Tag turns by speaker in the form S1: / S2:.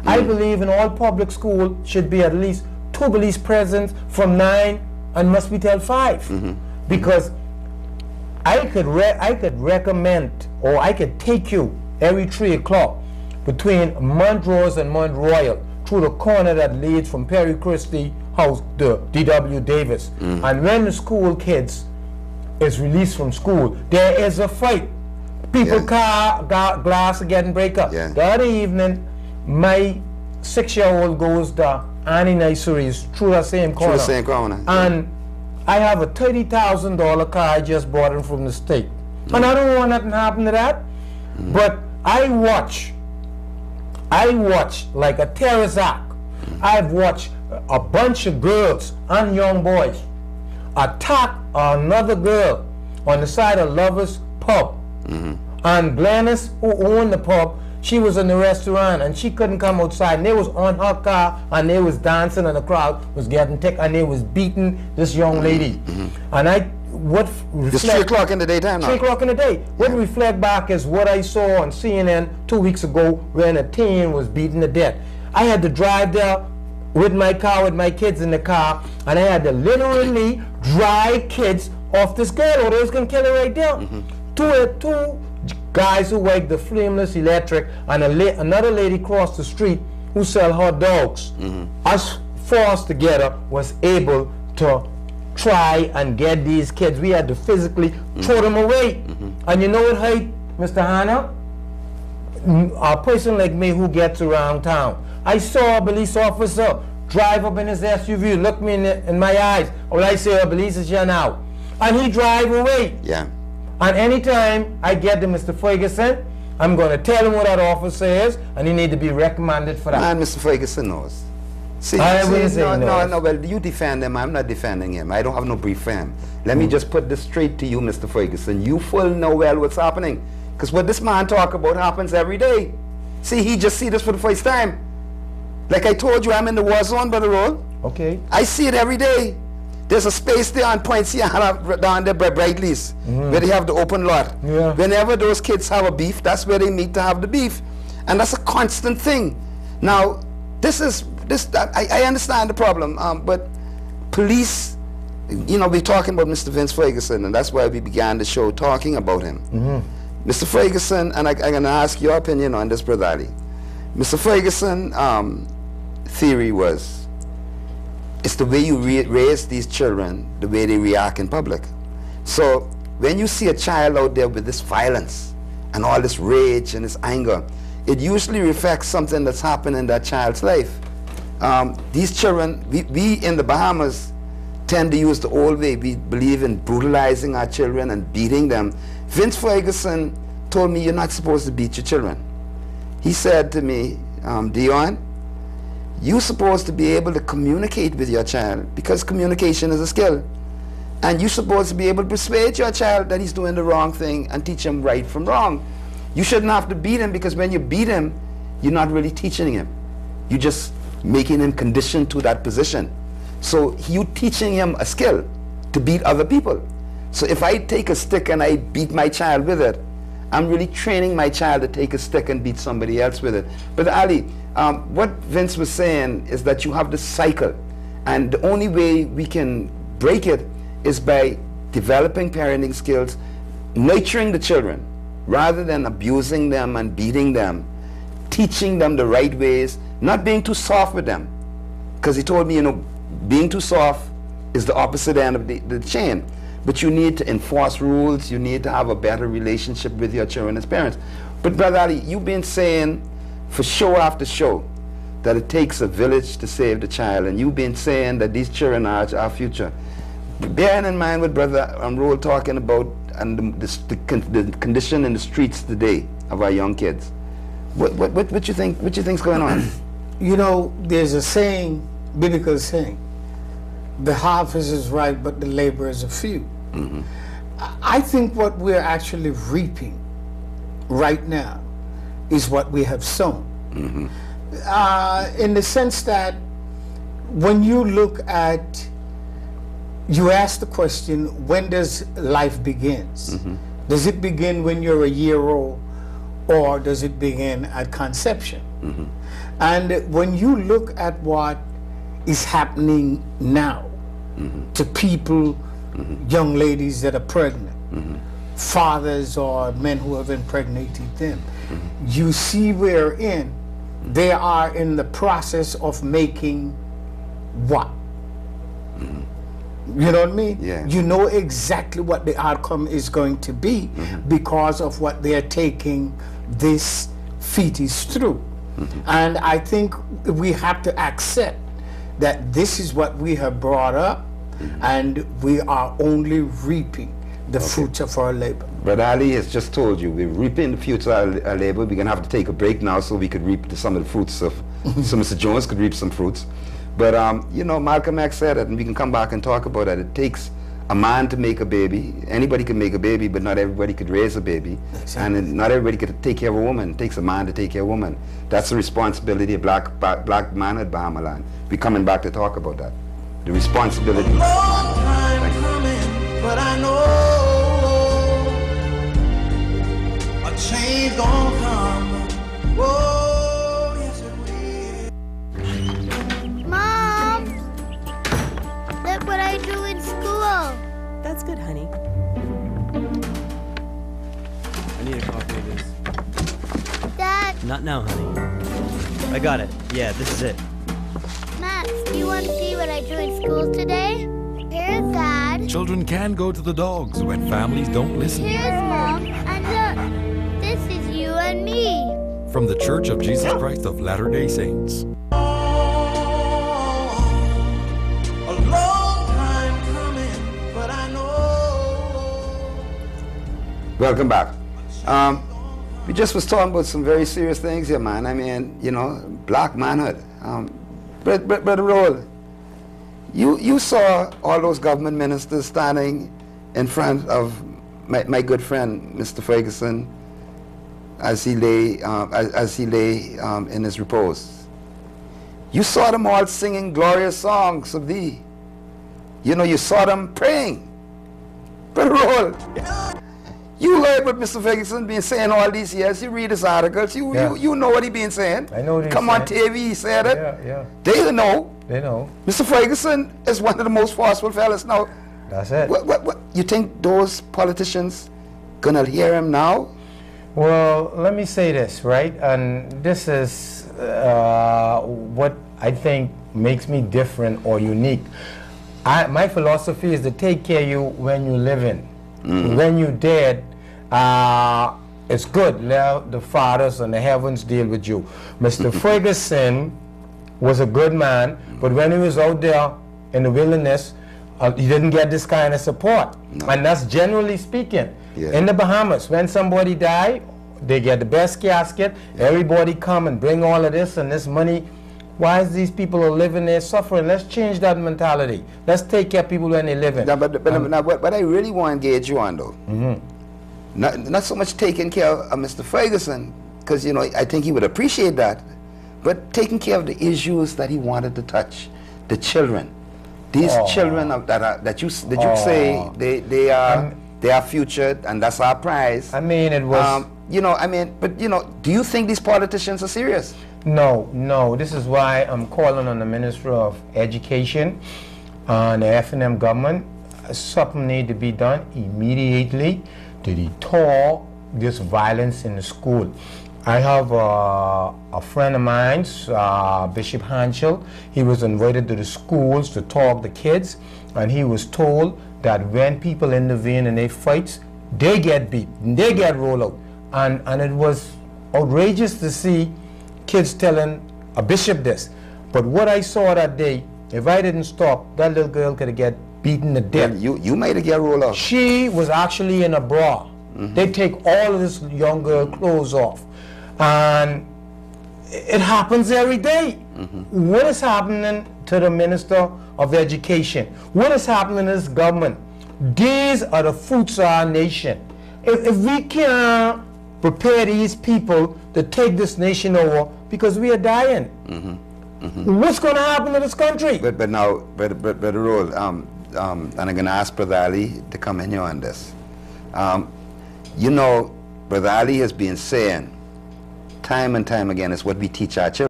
S1: I believe in all public school should be at least 2 police present from 9 and must be till 5. Because I could recommend, or I could take you every 3 o'clock between Montrose and Mount Royal through the corner that leads from Perry Christie House to D.W. Davis. And when the school kids is released from school, there is a fight. People car glass are getting break up. The other evening, my 6-year-old goes to Annie Niceries through the same corner.
S2: Through the same corner.
S1: And I have a $30,000 car I just bought in from the state. And I don't want nothing to happen to that. But I watch like a terrorist act. I've watched a bunch of girls and young boys attack another girl on the side of Lover's Pub. And Glennis, who owned the pub, she was in the restaurant and she couldn't come outside, and they was on her car and they was dancing and the crowd was getting thick and they was beating this young lady. And
S2: it's 3 o'clock in the daytime now.
S1: 3 o'clock in the day. What reflect back is what I saw on CNN 2 weeks ago when a teen was beaten to death. I had to drive there with my car, with my kids in the car, and I had to literally drive kids off this girl or they was gonna kill her right there. Two guys who work the flameless electric and another lady crossed the street who sell hot dogs. Us four together was able to try and get these kids. We had to physically throw them away. And you know what, hey, Mr. Hanna? A person like me who gets around town, I saw a police officer drive up in his SUV, look me in my eyes. Well, I say, police is here now. And he drive away. And anytime I get to Mr. Ferguson, I'm going to tell him what that officer is, and he need to be recommended for that.
S2: Man, Mr. Ferguson knows. No, well, you defend him. I'm not defending him. I don't have no brief for him. Let me just put this straight to you, Mr. Ferguson. You full know well what's happening. Because what this man talk about happens every day. See, he just see this for the first time. Like I told you, I'm in the war zone, Brother Rolle.
S1: Okay.
S2: I see it every day. There's a space there on Point Sienna down there by Brightleys, where they have the open lot. Whenever those kids have a beef, that's where they meet to have the beef. And that's a constant thing. Now, I understand the problem, but police, you know, we're talking about Mr. Vince Ferguson, and that's why we began the show talking about him. Mr. Ferguson, and I'm going to ask your opinion on this, Brother Ali. Mr. Ferguson theory was, it's the way you raise these children, the way they react in public. So when you see a child out there with this violence and all this rage and this anger, it usually reflects something that's happened in that child's life. These children, we in the Bahamas tend to use the old way. We believe in brutalizing our children and beating them. Vince Ferguson told me, you're not supposed to beat your children. He said to me, Dion, you're supposed to be able to communicate with your child, because communication is a skill. And you're supposed to be able to persuade your child that he's doing the wrong thing and teach him right from wrong. You shouldn't have to beat him, because when you beat him, you're not really teaching him. You're just making him conditioned to that position. So you're teaching him a skill to beat other people. So if I take a stick and I beat my child with it, I'm really training my child to take a stick and beat somebody else with it. But Ali, what Vince was saying is that you have this cycle, and the only way we can break it is by developing parenting skills, nurturing the children, rather than abusing them and beating them, teaching them the right ways, not being too soft with them. Because he told me, you know, being too soft is the opposite end of the chain. But you need to enforce rules, you need to have a better relationship with your children as parents. But Brother Ali, you've been saying for show after show that it takes a village to save the child, and you've been saying that these children are our future. Bearing in mind what Brother Rolle talking about and the condition in the streets today of our young kids, what you think's going on?
S3: You know, there's a saying, biblical saying, the harvest is ripe, but the laborers are few. I think what we're actually reaping right now is what we have sown. In the sense that when you look at, you ask the question, when does life begins? Does it begin when you're a year old, or does it begin at conception? And when you look at what is happening now to people, young ladies that are pregnant, fathers or men who have impregnated them, you see wherein they are in the process of making what? You know what I mean?
S2: Yeah.
S3: You know exactly what the outcome is going to be because of what they're taking this fetus through. And I think we have to accept that this is what we have brought up, and we are only reaping the fruits of our labor.
S2: Brother Ali has just told you, we're reaping the fruits of our labor. We're going to have to take a break now so we could reap some of the fruits of, so Mr. Jones could reap some fruits. But, you know, Malcolm X said it, and we can come back and talk about that. It takes a man to make a baby. Anybody can make a baby, but not everybody could raise a baby. Exactly. And not everybody could take care of a woman. It takes a man to take care of a woman. That's the responsibility of black manhood, Bahama land. We're coming back to talk about that. The responsibility.
S4: Long time coming, but I know a change gonna come. Oh, yes it will.
S5: Mom, look what I do in school.
S6: That's good, honey. I need a copy of this.
S5: Dad,
S6: Not now, honey. I got it. Yeah, this is it.
S5: Max, do you want to see what I do in school today? Here's Dad.
S7: Children can go to the dogs when families don't listen.
S5: Here's Mom. And look, this is you and me.
S7: From the Church of Jesus Christ of Latter-day Saints.
S4: A long time coming, but I know.
S2: Welcome back. We just was talking about some very serious things here, man. I mean, you know, black manhood. Brother Rolle, you saw all those government ministers standing in front of my good friend, Mr. Ferguson, as he lay in his repose. You saw them all singing glorious songs of thee. You know, you saw them praying. Brother Rolle, you heard what Mr. Ferguson been saying all these years. You read his articles. You know what he been saying.
S1: I know what he's
S2: Come on
S1: saying.
S2: TV, he said it.
S1: Yeah.
S2: They know.
S1: They know.
S2: Mr. Ferguson is one of the most forceful fellas now.
S1: That's it.
S2: What you think those politicians gonna hear him now?
S1: Well, let me say this, right? And this is what I think makes me different or unique. My philosophy is to take care of you when you're living. When you're dead, it's good. Let the fathers and the heavens deal with you. Mr. Ferguson was a good man, but when he was out there in the wilderness, he didn't get this kind of support.
S2: No.
S1: And that's generally speaking.
S2: Yeah.
S1: In the Bahamas, when somebody died, they get the best casket. Everybody come and bring all of this and this money. Why is these people are living there suffering? Let's change that mentality. Let's take care of people when they're living.
S2: Now, but I really want to engage you on though. Not so much taking care of Mr. Ferguson, because you know I think he would appreciate that, but taking care of the issues that he wanted to touch, the children, these children that you say they are future and that's our prize.
S1: I mean, it was.
S2: You know, I mean, but you know, do you think these politicians are serious?
S1: No. This is why I'm calling on the Minister of Education and the F&M government. Something need to be done immediately to deter this violence in the school. I have a friend of mine, Bishop Hanschel. He was invited to the schools to talk to kids, and he was told that when people intervene in their fights, they get beat, they get rolled out. And it was outrageous to see kids telling a bishop this. But what I saw that day, if I didn't stop, that little girl could have get beaten to death.
S2: Well, you might have get rolled off.
S1: She was actually in a bra. They take all of this young girl clothes off. And it happens every day. What is happening to the Minister of Education? What is happening to this government? These are the fruits of our nation. If we can't prepare these people to take this nation over, because we are dying. What's going to happen to this country?
S2: But now, Brother Rolle, and I'm going to ask Brother Ali to come in here on this. You know, Brother Ali has been saying time and time again, it's what we teach our children.